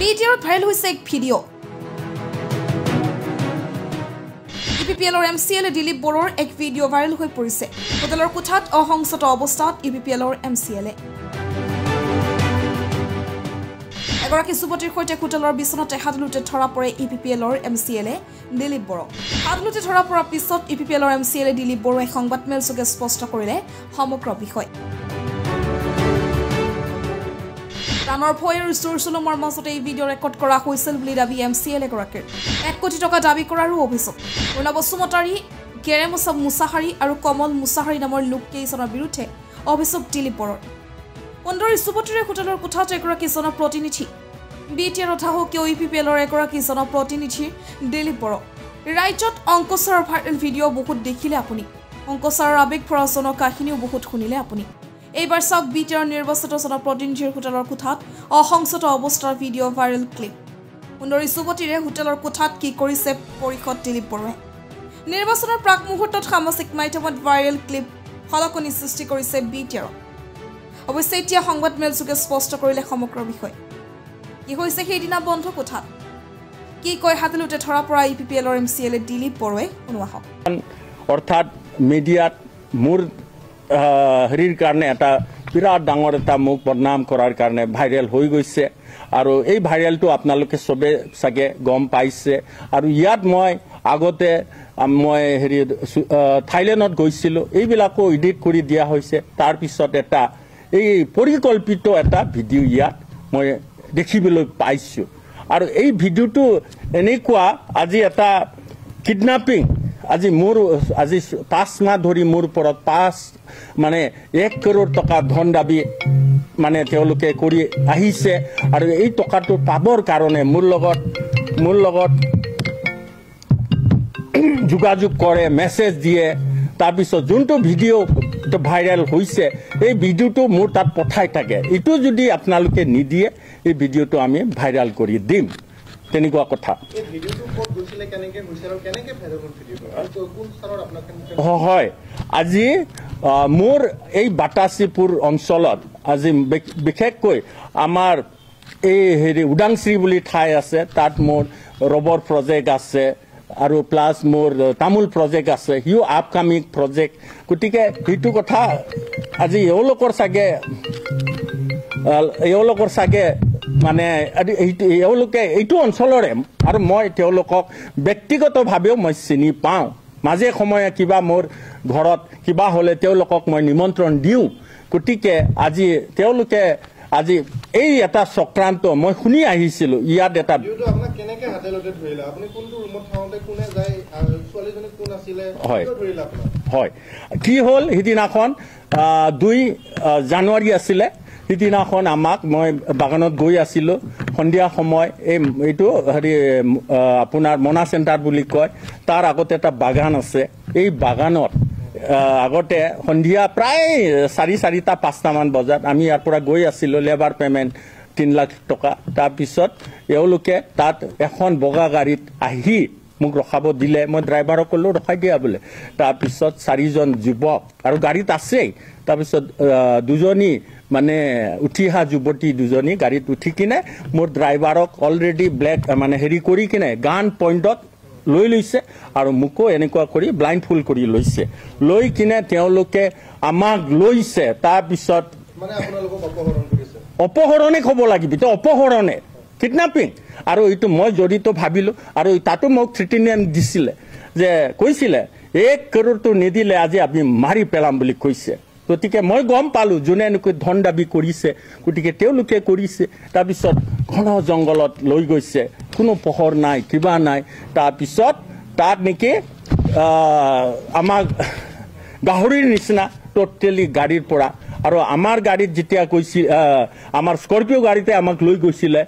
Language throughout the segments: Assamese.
BTR ভাইৰেল হৈছে এক ভিডিঅ' UPPLৰ MCLA দিলীপ বড়োৰ এক ভিডিঅ' ভাইৰেল হৈ পৰিছে হোটেলৰ কোঠাত অসংযত অৱস্থাত UPPLৰ MCLA এগৰাকী যুৱতীৰ সৈতে হোটেলৰ বিচনাতে হাত লুটে ধৰা পৰে UPPLৰ MCLA দিলীপ বড়ো হাত লুটে ধৰা পৰাৰ পিছত UPPLৰ MCLA দিলীপ বড়োৱে সংবাদমেল যোগে স্পষ্ট কৰিলে সমগ্ৰ বিষয় প্ৰাণৰ ভয়ৰ জোৰ-জুলুমৰ মাজতে এই ভিডিঅ' ৰেকৰ্ড কৰা হৈছিল বুলি দাবী MCLA গৰাকীৰ 1 কোটি টকা দাবী কৰাৰো অভিযোগ প্ৰণৱ সুমতাৰী গেৰে মুছাহাৰী আৰু কমল মুছাহাৰী নামৰ লোককেইজনৰ বিৰুদ্ধে অভিযোগ দিলীপ বড়োৰ সুন্দৰী যুৱতীৰে হোটেলৰ কোঠাত এগৰাকী জনপ্ৰতিনিধি BTR অথাহো কিয় UPPLৰ এগৰাকী জনপ্ৰতিনিধি দিলীপ বড়ো ৰাজ্যত অংকচাৰৰ ভাইৰেল ভিডিঅ' বহুত দেখিলে আপুনি অংকচাৰৰ আবেগভৰা কাহিনীও বহুত শুনিলে আপুনি এইবাৰ চাওক BTR নিৰ্বাচিত জনপ্ৰতিনিধিৰ হোটেলৰ কোঠাত অসংযত অৱস্থাৰ ভিডিঅ' ভাইৰেল ক্লিপ সুন্দৰী যুৱতীৰে হোটেলৰ কোঠাত কি কৰিছে পৰিষদ দিলীপ বড়োৱে নিৰ্বাচনৰ প্ৰাক মুহূৰ্তত সামাজিক মাধ্যমত ভাইৰেল ক্লিপ হলকনি সৃষ্টি কৰিছে BTR অৱশ্যে এতিয়া সংবাদমেল যোগে স্পষ্ট কৰিলে সমগ্ৰ বিষয় কি হৈছে সেইদিনা বন্ধ কোঠাত কি কয় হাত লুটে ধৰা পৰা UPPLৰ MCLA দিলীপ বড়োৱে শুনোৱা হওক অৰ্থাৎ মিডিয়াত মোৰ হৰিৰ কাৰণে এটা বিৰাট ডাঙৰ এটা মোক বদনাম কৰাৰ কাৰণে ভাইৰেল হৈ গৈছে আৰু এই ভাইৰেলটো আপোনালোকে সবে চাগে গম পাইছে আৰু ইয়াত মই আগতে মই হেৰি থাইলেণ্ডত গৈছিলোঁ এইবিলাকো এডিট কৰি দিয়া হৈছে তাৰপিছত এটা এই পৰিকল্পিত এটা ভিডিঅ' ইয়াত মই দেখিবলৈ পাইছোঁ আৰু এই ভিডিঅ'টো এনেকুৱা আজি এটা কিডনেপিং আজি 5 মাহ ধৰি মোৰ ওপৰত 1 কৰোৰ টকা ধন দাবী মানে তেওঁলোকে কৰি আহিছে আৰু এই টকাটো পাবৰ কাৰণে মোৰ লগত যোগাযোগ কৰে মেছেজ দিয়ে তাৰপিছত যোনটো ভিডিঅ' ভাইৰেল হৈছে এই ভিডিঅ'টো মোৰ তাত পঠাই থাকে এইটো যদি আপোনালোকে নিদিয়ে এই ভিডিঅ'টো আমি ভাইৰেল কৰি দিম তেনেকুৱা কথা হয় আজি মোৰ এই বাটাচীপুৰ অঞ্চলত আজি বিশেষকৈ আমাৰ এই হেৰি উদাংশ্ৰী বুলি ঠাই আছে তাত মোৰ ৰবৰ প্ৰজেক্ট আছে আৰু প্লাছ মোৰ তামোল প্ৰজেক্ট আছে হিউ আপকামিং প্ৰজেক্ট গতিকে সেইটো কথা আজি এওঁলোকৰ চাগে মানে এওঁলোকে এইটো অঞ্চলৰে আৰু মই তেওঁলোকক ব্যক্তিগতভাৱেও মই চিনি পাওঁ মাজে সময়ে কিবা মোৰ ঘৰত কিবা হ'লে তেওঁলোকক মই নিমন্ত্ৰণ দিওঁ গতিকে আজি তেওঁলোকে আজি এই এটা চক্ৰান্ত মই শুনি আহিছিলোঁ ইয়াত এটা হয় কি হ'ল সিদিনাখন 2 জানুৱাৰী আছিলে সিদিনাখন আমাক মই বাগানত গৈ আছিলোঁ সন্ধিয়া সময় এইটো হেৰি আপোনাৰ মনা চেণ্টাৰ বুলি কয় তাৰ আগতে এটা বাগান আছে এই বাগানত আগতে সন্ধিয়া প্ৰায় 4:05 মান বজাত আমি ইয়াৰ পৰা গৈ আছিলোঁ লেবাৰ পেমেণ্ট 3 লাখ টকা তাৰপিছত এওঁলোকে তাত এখন বগা গাড়ীত আহি মোক ৰখাব দিলে মই ড্ৰাইভাৰক ক'লোঁ ৰখাই দিয়া বোলে তাৰপিছত 4জন যুৱক আৰু গাড়ীত আছেই তাৰপিছত 2জনী মানে উঠি অহা যুৱতী 2জনী গাড়ীত উঠি কিনে মোৰ ড্ৰাইভাৰক অলৰেডি ব্লেক মানে হেৰি কৰি কিনে গান পইণ্টত লৈ লৈছে আৰু মোকো এনেকুৱা কৰি ব্লাইণ্ড ফুল কৰি লৈছে লৈ কিনে তেওঁলোকে আমাক লৈছে তাৰপিছত অপহৰণে ক'ব লাগিব তো অপহৰণে কিডনেপিং আৰু এইটো মই জড়িত ভাবিলোঁ আৰু তাতো মোক থ্ৰেটেনিং দিছিলে যে কৈছিলে 1 কৰোৰটো নিদিলে আজি আমি মাৰি পেলাম বুলি কৈছে গতিকে মই গম পালোঁ যোনে এনেকৈ ধন দাবী কৰিছে গতিকে তেওঁলোকে কৰিছে তাৰপিছত ঘন জংঘলত লৈ গৈছে কোনো পোহৰ নাই কিবা নাই তাৰপিছত তাত নেকি আমাক গাহৰিৰ নিচিনা টোটেলি গাড়ীৰ পৰা আৰু আমাৰ গাড়ীত যেতিয়া গৈছিল আমাৰ স্কৰপিঅ' গাড়ীতে আমাক লৈ গৈছিলে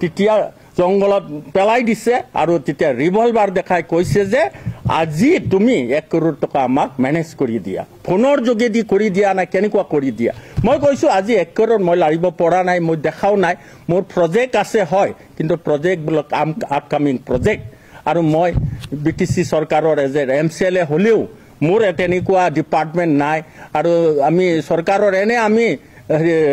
তেতিয়া জংঘলত পেলাই দিছে আৰু তেতিয়া ৰিভলভাৰ দেখাই কৈছে যে আজি তুমি 1 কৰোৰ টকা আমাক মেনেজ কৰি দিয়া ফোনৰ যোগেদি কৰি দিয়া না কেনেকুৱা কৰি দিয়া মই কৈছোঁ আজি 1 কৰোৰ মই লাৰিব পৰা নাই মই দেখাও নাই মোৰ প্ৰজেক্ট আছে হয় কিন্তু প্ৰজেক্টবিলাক আপকামিং প্ৰজেক্ট আৰু মই BTC চৰকাৰৰ এজ MCLA হ'লেও মোৰ তেনেকুৱা ডিপাৰ্টমেণ্ট নাই আৰু আমি চৰকাৰৰ আমি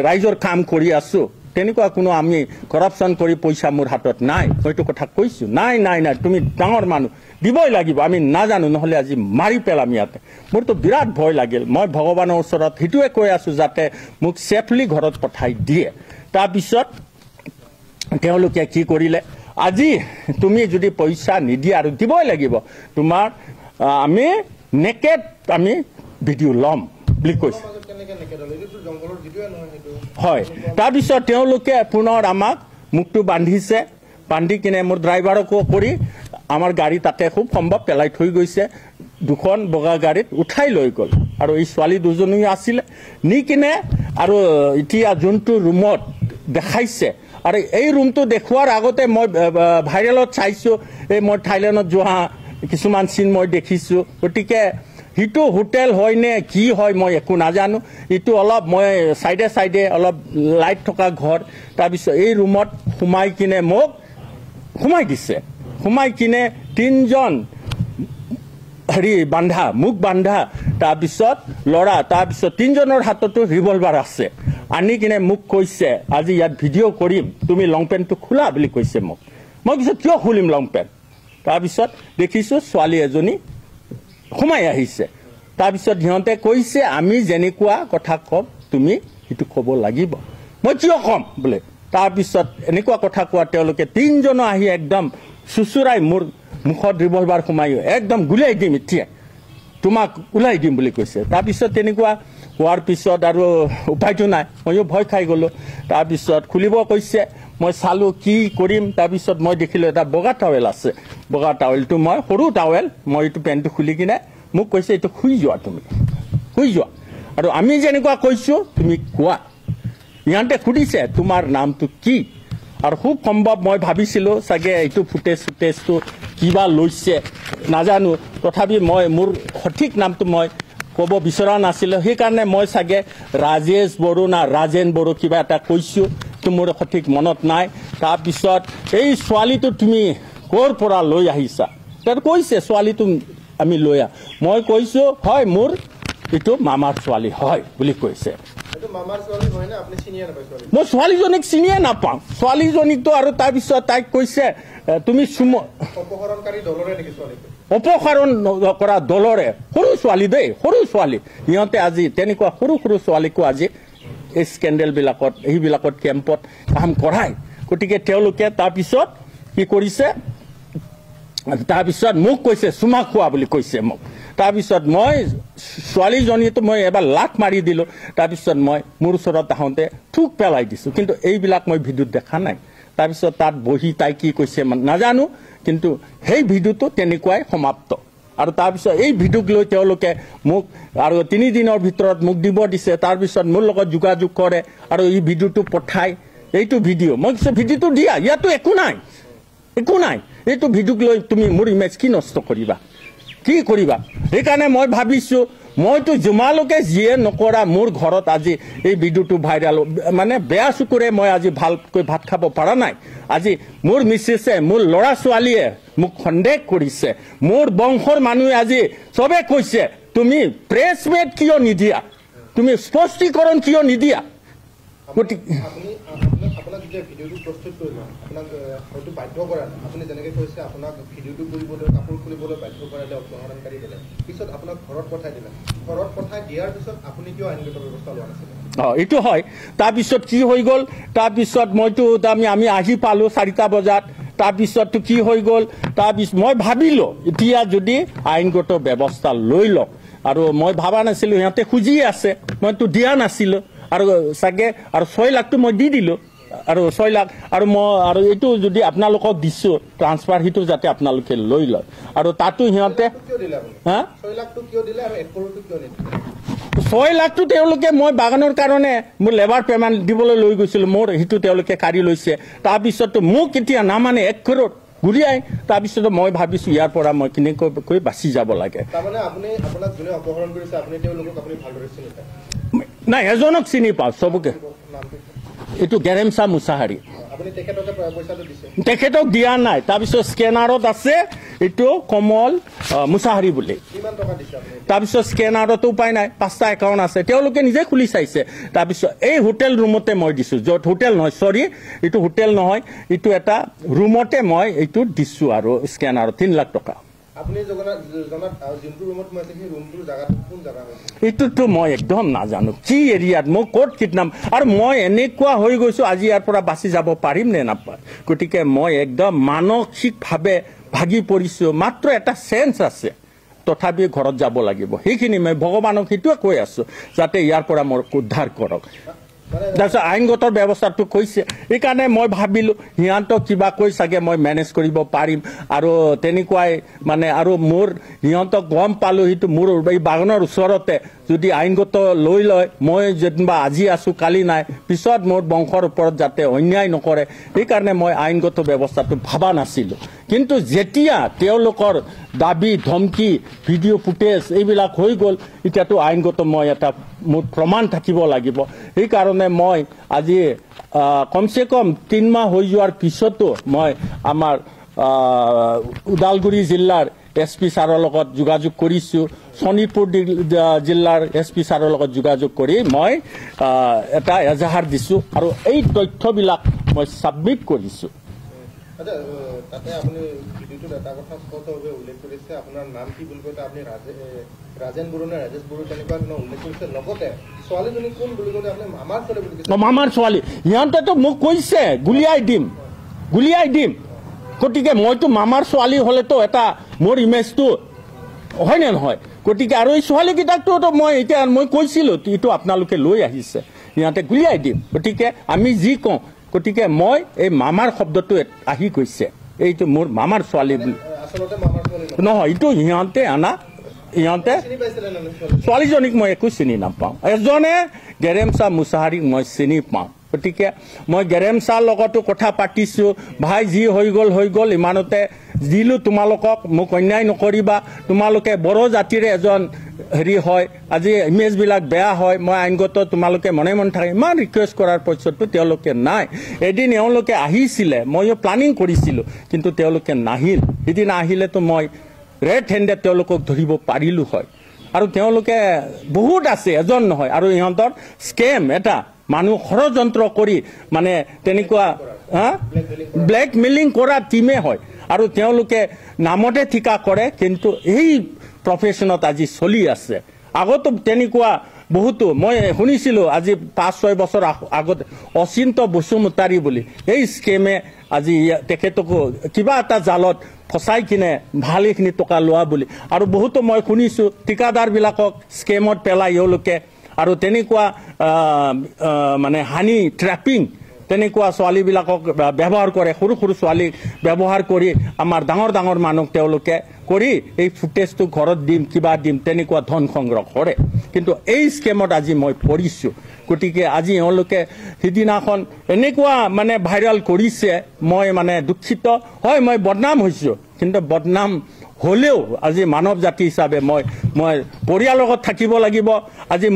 ৰাইজৰ কাম কৰি আছোঁ তেনেকুৱা কোনো আমি কৰাপশ্যন কৰি পইচা মোৰ হাতত নাই মই এইটো কথা কৈছোঁ নাই নাই নাই তুমি ডাঙৰ মানুহ দিবই লাগিব আমি নাজানো নহ'লে আজি মাৰি পেলাম ইয়াতে মোৰতো বিৰাট ভয় লাগিল মই ভগৱানৰ ওচৰত সেইটোৱে কৈ আছোঁ যাতে মোক ছেফলি ঘৰত পঠাই দিয়ে তাৰপিছত তেওঁলোকে কি কৰিলে আজি তুমি যদি পইচা নিদিয়া আৰু দিবই লাগিব তোমাৰ আমি নেকেড আমি ভিডিঅ' ল'ম বুলি কৈছে হয় তাৰপিছত তেওঁলোকে পুনৰ আমাক মুখটো বান্ধিছে বান্ধি কিনে মোৰ ড্ৰাইভাৰকো কৰি আমাৰ গাড়ী তাতে খুব সম্ভৱ পেলাই থৈ গৈছে দুখন বগা গাড়ীত উঠাই লৈ গ'ল আৰু এই ছোৱালী দুজনী আছিলে নি কিনে আৰু এতিয়া যোনটো ৰুমত দেখাইছে আৰু এই ৰুমটো দেখুৱাৰ আগতে মই ভাইৰেলত চাইছোঁ এই মই থাইলেণ্ডত যোৱা কিছুমান চিন মই দেখিছোঁ গতিকে সিটো হোটেল হয় নে কি হয় মই একো নাজানো ইটো অলপ মই চাইডে চাইডে অলপ লাইট থকা ঘৰ তাৰপিছত এই ৰুমত সোমাই কিনে মোক সোমাই দিছে সোমাই কিনে তিনিজন হেৰি বান্ধা মুখ বান্ধা তাৰপিছত ল'ৰা তাৰপিছত তিনিজনৰ হাততো ৰিভলভাৰ আছে আনি কিনে মোক কৈছে আজি ইয়াত ভিডিঅ' কৰিম তুমি লং পেণ্টটো খোলা বুলি কৈছে মোক মই কৈছোঁ কিয় খুলিম লং পেণ্ট তাৰপিছত দেখিছোঁ ছোৱালী এজনী সোমাই আহিছে তাৰপিছত সিহঁতে কৈছে আমি যেনেকুৱা কথা ক'ম তুমি সেইটো ক'ব লাগিব মই কিয় ক'ম বোলে তাৰপিছত এনেকুৱা কথা কোৱা তেওঁলোকে তিনিজনো আহি একদম চুচুৰাই মোৰ মুখত ৰিভলভাৰ সোমাই একদম গুলিয়াই দিম এতিয়া তোমাক ওলাই দিম বুলি কৈছে তাৰপিছত তেনেকুৱা হোৱাৰ পিছত আৰু উপায়টো নাই ময়ো ভয় খাই গ'লোঁ তাৰপিছত খুলিব কৈছে মই চালোঁ কি কৰিম তাৰপিছত মই দেখিলোঁ এটা বগা টাৱেল আছে বগা টাৱেলটো মই সৰু টাৱেল মই এইটো পেণ্টটো খুলি কিনে মোক কৈছে এইটো শুই যোৱা তুমি শুই যোৱা আৰু আমি যেনেকুৱা কৈছোঁ তুমি কোৱা ইহঁতে সুধিছে তোমাৰ নামটো কি আৰু খুব সম্ভৱ মই ভাবিছিলোঁ চাগে এইটো ফুটেজটো কিবা লৈছে নাজানো তথাপি মই মোৰ সঠিক নামটো মই ক'ব বিচৰা নাছিলোঁ সেইকাৰণে মই চাগে ৰাজেশ বড়ো না ৰাজেন বড়ো কিবা এটা কৈছোঁ তো মোৰ সঠিক মনত নাই তাৰপিছত এই ছোৱালীটো তুমি ক'ৰ পৰা লৈ আহিছা তেওঁ কৈছে ছোৱালীটো আমি লৈ আহ মই কৈছোঁ হয় মোৰ এইটো মামাৰ ছোৱালী হয় বুলি কৈছে মই ছোৱালীজনীক চিনিয়ে নাপাওঁ ছোৱালীজনীকতো আৰু তাৰপিছত তাইক কৈছে তুমি অপহৰণ কৰা দলৰে সৰু ছোৱালী দেই সৰু ছোৱালী সিহঁতে আজি তেনেকুৱা সৰু সৰু ছোৱালীকো আজি এই স্কেণ্ডেলবিলাকত এইবিলাকত কেম্পত কাম কৰায় গতিকে তেওঁলোকে তাৰপিছত কি কৰিছে তাৰপিছত মোক কৈছে চুমা খোৱা বুলি কৈছে মোক তাৰপিছত মই ছোৱালীজনীতো মই এবাৰ লাখ মাৰি দিলোঁ তাৰপিছত মই মোৰ ওচৰত আহোঁতে থুক পেলাই দিছোঁ কিন্তু এইবিলাক মই ভিডিঅ'ত দেখা নাই তাৰপিছত তাত বহি তাই কি কৈছে নাজানো কিন্তু সেই ভিডিঅ'টো তেনেকুৱাই সমাপ্ত আৰু তাৰপিছত এই ভিডিঅ'ক লৈ তেওঁলোকে মোক আৰু 3 দিনৰ ভিতৰত মোক দিব দিছে তাৰপিছত মোৰ লগত যোগাযোগ কৰে আৰু এই ভিডিঅ'টো পঠায় এইটো ভিডিঅ' মই কৈছোঁ ভিডিঅ'টো দিয়া ইয়াতো একো নাই এইটো ভিডিঅ'ক লৈ তুমি মোৰ ইমেজ কি নষ্ট কৰিবা কি কৰিবা সেইকাৰণে মই ভাবিছোঁ মইতো জমালৈকে যিয়ে নকৰা মোৰ ঘৰত আজি এই ভিডিঅ'টো ভাইৰেল মানে বেয়া চকুৰে মই আজি ভালকৈ ভাত খাব পৰা নাই আজি মোৰ মিছেছে মোৰ ল'ৰা ছোৱালীয়ে মোক সন্দেহ কৰিছে মোৰ বংশৰ মানুহে আজি চবে কৈছে তুমি প্ৰেছ মেট কিয় নিদিয়া তুমি স্পষ্টীকৰণ কিয় নিদিয়া গতিকে ভিডিঅ'টো প্ৰস্তুত কৰিলে আপোনাক হয়তো বাধ্য কৰা আপুনি যেনেকৈ কৈছে আপোনাক ভিডিঅ'টো কৰিবলৈ কাপোৰ খুলিবলৈ বাধ্য কৰালে অপহৰণকাৰী দিলে পিছত আপোনাক ঘৰত পঠাই দিলে ঘৰত পঠাই দিয়াৰ পিছত আপুনি কিয় আইনগত ব্যৱস্থা লোৱা নাছিলে এইটো হয় তাৰপিছত কি হৈ গ'ল তাৰপিছত মইতো আমি আহি পালোঁ 4টা বজাত তাৰপিছততো কি হৈ গ'ল তাৰপিছত মই ভাবিলোঁ এতিয়া যদি আইনগত ব্যৱস্থা লৈ লওঁ আৰু মই ভাবা নাছিলোঁ সিহঁতে খুজি আছে মইতো দিয়া নাছিলোঁ আৰু চাগে আৰু 6 লাখটো মই দি দিলোঁ আৰু 6 লাখ আৰু মই আৰু এইটো যদি আপোনালোকক দিছোঁ ট্ৰান্সফাৰ সেইটো যাতে আপোনালোকে লৈ লয় আৰু তাতো সিহঁতে 6 লাখটো কিয় দিলে আৰু 1 কৰোৰটো কিয় নিদিলে 6 লাখটো তেওঁলোকে মই বাগানৰ কাৰণে মোৰ লেবাৰ পেমেণ্ট দিবলৈ লৈ গৈছিলোঁ মোৰ সেইটো তেওঁলোকে কাঢ়ি লৈছে তাৰপিছতো মোক এতিয়া নামানে 1 কৰোৰ গুলিয়াই তাৰপিছত মই ভাবিছোঁ ইয়াৰ পৰা মই কেনেকৈ বাচি যাব লাগে তাৰমানে আপুনি আপোনাক যোনে অপহৰণ কৰিছে আপুনি তেওঁলোকক আপুনি ভালদৰে চিনি পায় নাই এজনক চিনি পাওঁ চবকে এইটো গেৰেমচা মুছাহাৰী আপুনি তেখেতকে পইচাটো দিছে তেখেতক দিয়া নাই তাৰপিছত স্কেনাৰত আছে এইটো কমল মুছাহাৰী বুলি কিমান টকা দিছে আপুনি তাৰপিছত স্কেনাৰতো উপায় নাই 5টা একাউণ্ট আছে তেওঁলোকে নিজে খুলি চাইছে তাৰপিছত এই হোটেল ৰুমতে মই দিছোঁ য'ত হোটেল নহয় চৰি এইটো হোটেল নহয় এইটো এটা ৰুমতে মই এইটো দিছোঁ আৰু স্কেনাৰত 3 লাখ টকা আপুনি জনাত যোনটো ৰুমত সোমাইছে সেই ৰুমটোৰ জাগাটো কোন জাগা হয় এইটোতো মই একদম নাজানো কি এৰিয়াত মই ক'ত কিডনাপ আৰু মই এনেকুৱা হৈ গৈছোঁ আজি ইয়াৰ পৰা বাচি যাব পাৰিম নে নাপায় গতিকে মই একদম মানসিকভাৱে ভাগি পৰিছোঁ মাত্ৰ এটা চেঞ্চ আছে তথাপি ঘৰত যাব লাগিব সেইখিনি মই ভগৱানক সেইটোৱে কৈ আছোঁ যাতে ইয়াৰ পৰা মোৰ উদ্ধাৰ কৰক তাৰপিছত আইনগত ব্যৱস্থাটো কৈছে সেইকাৰণে মই ভাবিলোঁ সিহঁতক কিবা কৈ চাগে মই মেনেজ কৰিব পাৰিম আৰু তেনেকুৱাই মানে আৰু মোৰ সিহঁতক গম পালোঁ সেইটো মোৰ এই বাগানৰ ওচৰতে যদি আইনগত লৈ লয় মই যেনিবা আজি আছোঁ কালি নাই পিছত মোৰ বংশৰ ওপৰত যাতে অন্যায় নকৰে সেইকাৰণে মই আইনগত ব্যৱস্থাটো ভবা নাছিলোঁ কিন্তু যেতিয়া তেওঁলোকৰ দাবী ধমকি ভিডিঅ' ফুটেজ এইবিলাক হৈ গ'ল এতিয়াতো আইনগত মই এটা মোৰ প্ৰমাণ থাকিব লাগিব সেইকাৰণে মই আজি কমচে কম 3 মাহ হৈ যোৱাৰ পিছতো মই আমাৰ ওদালগুৰি জিলাৰ SP ছাৰৰ লগত যোগাযোগ কৰিছোঁ শোণিতপুৰ জিলাৰ SP ছাৰৰ লগত যোগাযোগ কৰি মই এটা এজাহাৰ দিছোঁ আৰু এই তথ্যবিলাক মই ছাবমিট কৰিছোঁ আচ্ছা তাতে আপুনি ভিডিঅ'টোত এটা কথা স্পষ্টভাৱে উল্লেখ কৰিছে আপোনাৰ নাম কি বুলি কওঁতে আপুনি ৰাজেন বড়ো নে ৰাজেশ বড়ো তেনেকুৱা ধৰণৰ উল্লেখ কৰিছে লগতে ছোৱালীজনী কোন বুলি কওঁতে আপুনি মামাৰ ছোৱালী বুলি কৈছে মামাৰ ছোৱালী সিহঁতেতো মোক কৈছে গুলিয়াই দিম গতিকে মইতো মামাৰ ছোৱালী হ'লেতো এটা মোৰ ইমেজটো হয় নে নহয় গতিকে আৰু এই ছোৱালীকেইটাকতো মই এতিয়া মই কৈছিলোঁ এইটো আপোনালোকে লৈ আহিছে সিহঁতে গুলিয়াই দিম গতিকে আমি যি কওঁ গতিকে মই এই মামাৰ শব্দটো আহি গৈছে এইটো মোৰ মামাৰ ছোৱালী বুলি আচলতে মামাৰ ছোৱালী নহয় এইটো সিহঁতে আনা সিহঁতে চিনি পাইছিলে নে ছোৱালীজনীক মই একো চিনি নাপাওঁ এজনে গেৰেমচা মুছাহাৰীক মই চিনি পাওঁ গতিকে মই গেৰেমচাৰ লগতো কথা পাতিছোঁ ভাই যি হৈ গ'ল ইমানতে দিলোঁ তোমালোকক মোক অন্যায় নকৰিবা তোমালোকে বড়ো জাতিৰে এজন হেৰি হয় আজি ইমেজবিলাক বেয়া হয় মই আইনগত তোমালোকে মনে মনে থাকে ইমান ৰিকুৱেষ্ট কৰাৰ পিছতো তেওঁলোকে নাই এদিন এওঁলোকে আহিছিলে ময়ো প্লানিং কৰিছিলোঁ কিন্তু তেওঁলোকে নাহিল সিদিনা আহিলেতো মই ৰেড হেণ্ডেড তেওঁলোকক ধৰিব পাৰিলোঁ হয় আৰু তেওঁলোকে বহুত আছে এজন নহয় আৰু ইহঁতৰ স্কেম এটা মানুহ ষড়যন্ত্ৰ কৰি মানে তেনেকুৱা ব্লেকমেইলিং কৰা টিমে হয় আৰু তেওঁলোকে নামতে ঠিকা কৰে কিন্তু এই প্ৰফেশ্যনত আজি চলি আছে আগতো তেনেকুৱা বহুতো মই শুনিছিলোঁ আজি 5-6 বছৰ আগতে অচিন্ত বসুমতাৰী বুলি এই স্কেমে আজি তেখেতকো কিবা এটা জালত ফচাই কিনে ভালেখিনি টকা লোৱা বুলি আৰু বহুতো মই শুনিছোঁ ঠিকাদাৰবিলাকক স্কেমত পেলাই এওঁলোকে আৰু তেনেকুৱা মানে হানি ট্ৰেপিং তেনেকুৱা ছোৱালীবিলাকক ব্যৱহাৰ কৰে সৰু ছোৱালীক ব্যৱহাৰ কৰি আমাৰ ডাঙৰ মানুহ তেওঁলোকে কৰি এই ফুটেজটো ঘৰত দিম কিবা দিম তেনেকুৱা ধন সংগ্ৰহ কৰে কিন্তু এই স্কেমত আজি মই পৰিছোঁ গতিকে আজি এওঁলোকে সিদিনাখন এনেকুৱা মানে ভাইৰেল কৰিছে মই মানে দুখিত হয় মই বদনাম হৈছোঁ কিন্তু বদনাম হ'লেও আজি মানৱ জাতি হিচাপে মই পৰিয়ালৰ লগত থাকিব লাগিব আজি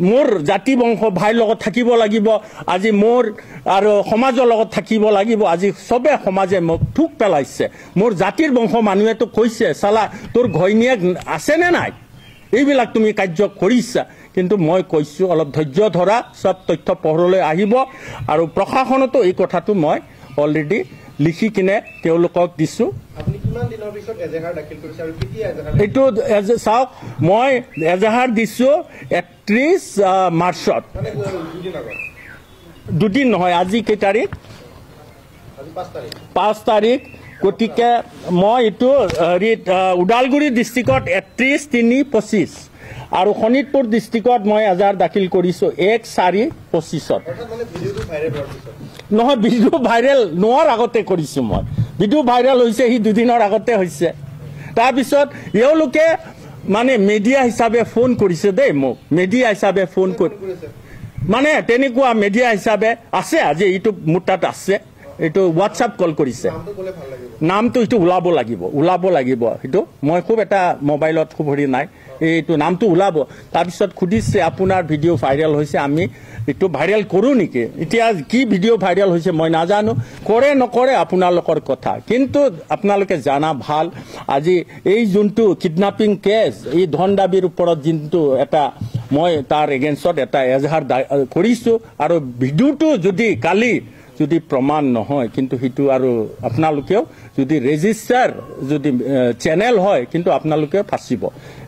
মোৰ জাতি বংশ ভাইৰ লগত থাকিব লাগিব আজি মোৰ আৰু সমাজৰ লগত থাকিব লাগিব আজি সবে সমাজে মোক থুক পেলাইছে মোৰ জাতিৰ বংশ মানুহেতো কৈছে চালা তোৰ ঘৈণীয়েক আছেনে নাই এইবিলাক তুমি কাৰ্য কৰিছা কিন্তু মই কৈছোঁ অলপ ধৈৰ্য ধৰা সব তথ্য পোহৰলৈ আহিব আৰু প্ৰশাসনতো এই কথাটো মই অলৰেডি লিখি কিনে তেওঁলোকক দিছোঁ এইটো চাওক মই এজাহাৰ দিছোঁ 31 মাৰ্চত দুদিন নহয় আজি কেই তাৰিখ 5 তাৰিখ গতিকে মই এইটো ওদালগুৰি ডিষ্ট্ৰিক্টত 31/3/25 আৰু শোণিতপুৰ ডিষ্ট্ৰিক্টত মই এজাহাৰ দাখিল কৰিছোঁ 1/4/25 নহয় ভিডিঅ' ভাইৰেল নোহোৱাৰ আগতে কৰিছোঁ মই ভিডিঅ' ভাইৰেল হৈছে সি দুদিনৰ আগতে হৈছে তাৰপিছত এওঁলোকে মানে মিডিয়া হিচাপে ফোন কৰিছে দেই মোক মিডিয়া হিচাপে ফোন কৰি মানে তেনেকুৱা মিডিয়া হিচাপে আছে আজি এইটো মোৰ তাত আছে এইটো হোৱাটছআপ কল কৰিছে নামটো এইটো ওলাব লাগিব সেইটো মই খুব এটা মোবাইলত খুব হেৰি নাই এইটো নামটো ওলাব তাৰপিছত খুদিছে আপোনাৰ ভিডিঅ' ভাইৰেল হৈছে আমি এইটো ভাইৰেল কৰোঁ নেকি এতিয়া কি ভিডিঅ' ভাইৰেল হৈছে মই নাজানো কৰে নকৰে আপোনালোকৰ কথা কিন্তু আপোনালোকে জানা ভাল আজি এই যোনটো কিডনাপিং কেছ এই ধন দাবীৰ ওপৰত যোনটো এটা মই তাৰ এগেইনষ্টত এটা এজাহাৰ কৰিছোঁ আৰু ভিডিঅ'টো যদি কালি যদি প্ৰমাণ নহয় কিন্তু সেইটো আৰু আপোনালোকেও যদি ৰেজিষ্টাৰ যদি চেনেল হয় কিন্তু আপোনালোকেও ফাঁচিব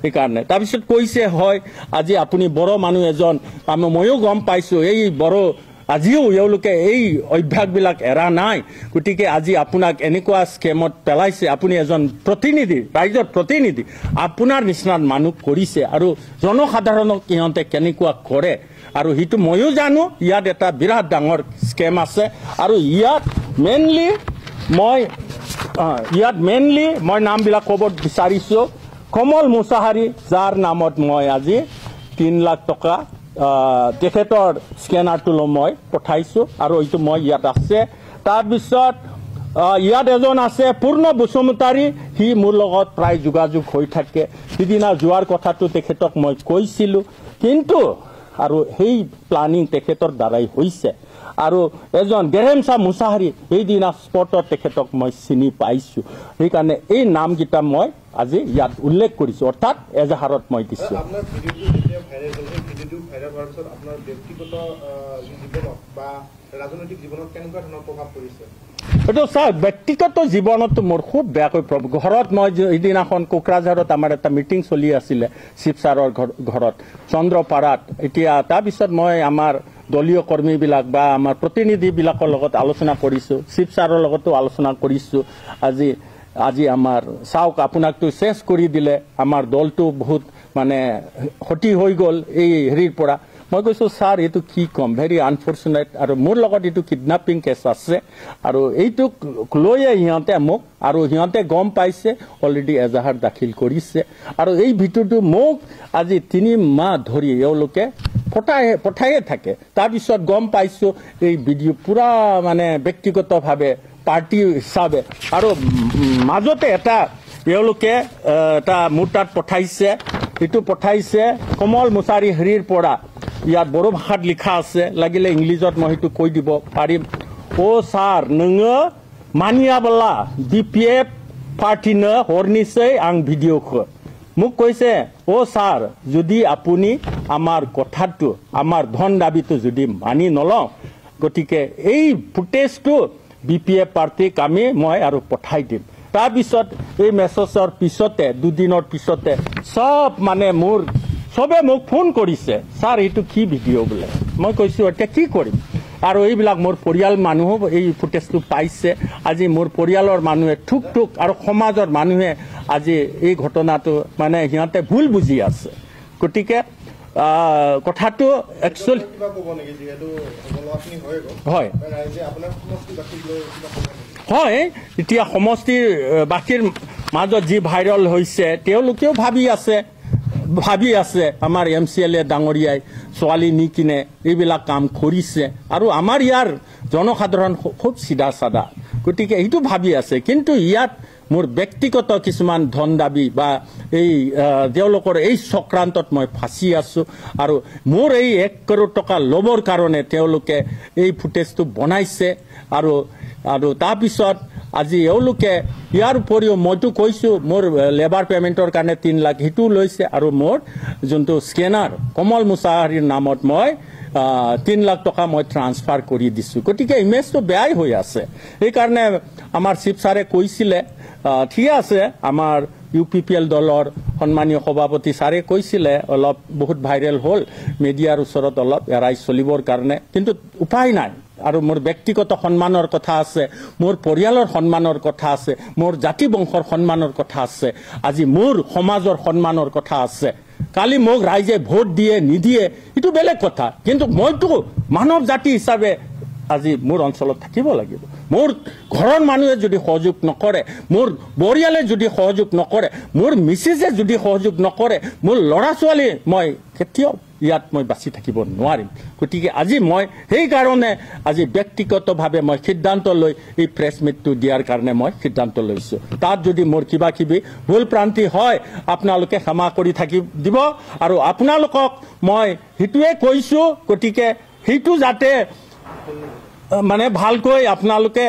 এইকাৰণে তাৰপিছত কৈছে হয় আজি আপুনি বড়ো মানুহ এজন ময়ো গম পাইছোঁ এই বড়ো আজিও এওঁলোকে এই অভ্যাসবিলাক এৰা নাই গতিকে আজি আপোনাক এনেকুৱা স্কেমত পেলাইছে আপুনি এজন প্ৰতিনিধি ৰাইজৰ প্ৰতিনিধি আপোনাৰ নিচিনা মানুহ কৰিছে আৰু জনসাধাৰণক সিহঁতে কেনেকুৱা কৰে আৰু সেইটো ময়ো জানো ইয়াত এটা বিৰাট ডাঙৰ স্কেম আছে আৰু ইয়াত মেইনলি মই নামবিলাক ক'ব বিচাৰিছোঁ কমল মুছাহাৰী যাৰ নামত মই আজি 3 লাখ টকা তেখেতৰ স্কেনাৰটো মই পঠাইছোঁ আৰু এইটো মই ইয়াত আছে তাৰপিছত ইয়াত এজন আছে পূৰ্ণ বসুমতাৰী সি মোৰ লগত প্ৰায় যোগাযোগ হৈ থাকে সিদিনা যোৱাৰ কথাটো তেখেতক মই কৈছিলোঁ কিন্তু আৰু সেই প্লানিং তেখেতৰ দ্বাৰাই হৈছে আৰু এজন গেৰেমছা মুছাহাৰী সেইদিনা স্পটত তেখেতক মই চিনি পাইছোঁ সেইকাৰণে এই নামকেইটা মই আজি ইয়াত উল্লেখ কৰিছোঁ অৰ্থাৎ এজাহাৰত মই দিছোঁ এইটো চাওক ব্যক্তিগত জীৱনতো মোৰ খুব বেয়াকৈ ঘৰত মই সেইদিনাখন কোকৰাঝাৰত আমাৰ এটা মিটিং চলি আছিলে শিৱ ছাৰৰ ঘৰত চন্দ্ৰপাৰাত এতিয়া তাৰপিছত মই আমাৰ দলীয় কৰ্মীবিলাক বা আমাৰ প্ৰতিনিধিবিলাকৰ লগত আলোচনা কৰিছোঁ শিৱ ছাৰৰ লগতো আলোচনা কৰিছোঁ আজি আমাৰ চাওক আপোনাকতো চেছ কৰি দিলে আমাৰ দলটো বহুত মানে ক্ষতি হৈ গ'ল এই হেৰিৰ পৰা মই কৈছোঁ ছাৰ এইটো কি ক'ম ভেৰি আনফৰ্চুনেট আৰু মোৰ লগত এইটো কিডনাপিং কেছ আছে আৰু এইটোক লৈয়ে সিহঁতে মোক আৰু সিহঁতে গম পাইছে অলৰেডি এজাহাৰ দাখিল কৰিছে আৰু এই ভিডিঅ'টো মোক আজি 3 মাহ ধৰি এওঁলোকে পঠায়ে থাকে তাৰপিছত গম পাইছোঁ এই ভিডিঅ' পূৰা মানে ব্যক্তিগতভাৱে পাৰ্টি হিচাপে আৰু মাজতে এটা এওঁলোকে এটা মোৰ তাত পঠাইছে এইটো পঠাইছে কমল মুছাহাৰী হেৰিৰ পৰা ইয়াত বড়ো ভাষাত লিখা আছে লাগিলে ইংলিছত মই সেইটো কৈ দিব পাৰিম ছাৰ नोङो मानियाबोला BPF पार्टीनो हरनिसै आं भिडिअखौ মোক কৈছে ছাৰ যদি আপুনি আমাৰ কথাটো আমাৰ ধন দাবীটো যদি মানি নলওঁ গতিকে এই ফুটেজটো BPF পাৰ্টিক মই আৰু পঠাই দিম তাৰপিছত এই মেছেজৰ পিছতে 2 দিনৰ পিছতে সব মানে মোৰ সবে মোক ফোন কৰিছে ছাৰ এইটো কি ভিডিঅ' বোলে মই কৈছোঁ এতিয়া কি কৰিম আৰু এইবিলাক মোৰ পৰিয়াল মানুহ এই ফুটেজটো পাইছে আজি মোৰ পৰিয়ালৰ মানুহে ঠুক আৰু সমাজৰ মানুহে আজি এই ঘটনাটো মানে সিহঁতে ভুল বুজি আছে গতিকে কথাটো একচুৱেলি হয় এতিয়া সমষ্টিৰ বাকীৰ মাজত যি ভাইৰেল হৈছে তেওঁলোকেও ভাবি আছে আমাৰ MCLA ডাঙৰীয়াই ছোৱালী নি কিনে এইবিলাক কাম কৰিছে আৰু আমাৰ ইয়াৰ জনসাধাৰণ খুব চিধা সাদা গতিকে এইটো ভাবি আছে কিন্তু ইয়াত মোৰ ব্যক্তিগত কিছুমান ধন দাবী বা এই তেওঁলোকৰ এই চক্ৰান্তত মই ফাঁচি আছোঁ আৰু মোৰ এই 1 কৰোৰ টকা ল'বৰ কাৰণে তেওঁলোকে এই ফুটেজটো বনাইছে আৰু তাৰপিছত আজি এওঁলোকে ইয়াৰ উপৰিও মইতো কৈছোঁ মোৰ লেবাৰ পেমেণ্টৰ কাৰণে 3 লাখ সেইটো লৈছে আৰু মোৰ যোনটো স্কেনাৰ কমল মুছাহাৰীৰ নামত মই 3 লাখ টকা মই ট্ৰান্সফাৰ কৰি দিছোঁ গতিকে ইমেজটো বেয়াই হৈ আছে সেইকাৰণে আমাৰ শিৱ ছাৰে কৈছিলে ঠিক আছে আমাৰ UPPL দলৰ সন্মানীয় সভাপতি ছাৰে কৈছিলে অলপ বহুত ভাইৰেল হ'ল মিডিয়াৰ ওচৰত অলপ এৰাই চলিবৰ কাৰণে কিন্তু উপায় নাই আৰু মোৰ ব্যক্তিগত সন্মানৰ কথা আছে মোৰ পৰিয়ালৰ সন্মানৰ কথা আছে মোৰ জাতি বংশৰ সন্মানৰ কথা আছে আজি মোৰ সমাজৰ সন্মানৰ কথা আছে কালি মোক ৰাইজে ভোট দিয়ে নিদিয়ে এইটো বেলেগ কথা কিন্তু মইতো মানৱ জাতি হিচাপে আজি মোৰ অঞ্চলত থাকিব লাগিব মোৰ ঘৰৰ মানুহে যদি সহযোগ নকৰে মোৰ পৰিয়ালে যদি সহযোগ নকৰে মোৰ মিছেছে যদি সহযোগ নকৰে মোৰ ল'ৰা ছোৱালী মই কেতিয়াও ইয়াত মই বাচি থাকিব নোৱাৰিম গতিকে আজি মই সেইকাৰণে আজি ব্যক্তিগতভাৱে মই সিদ্ধান্ত লৈ এই প্ৰেছ মিটটো দিয়াৰ কাৰণে মই সিদ্ধান্ত লৈছোঁ তাত যদি মোৰ কিবা কিবি ভুল প্ৰান্তি হয় আপোনালোকে ক্ষমা কৰি দিব আৰু আপোনালোকক মই সেইটোৱে কৈছোঁ গতিকে সেইটো যাতে মানে ভালকৈ আপোনালোকে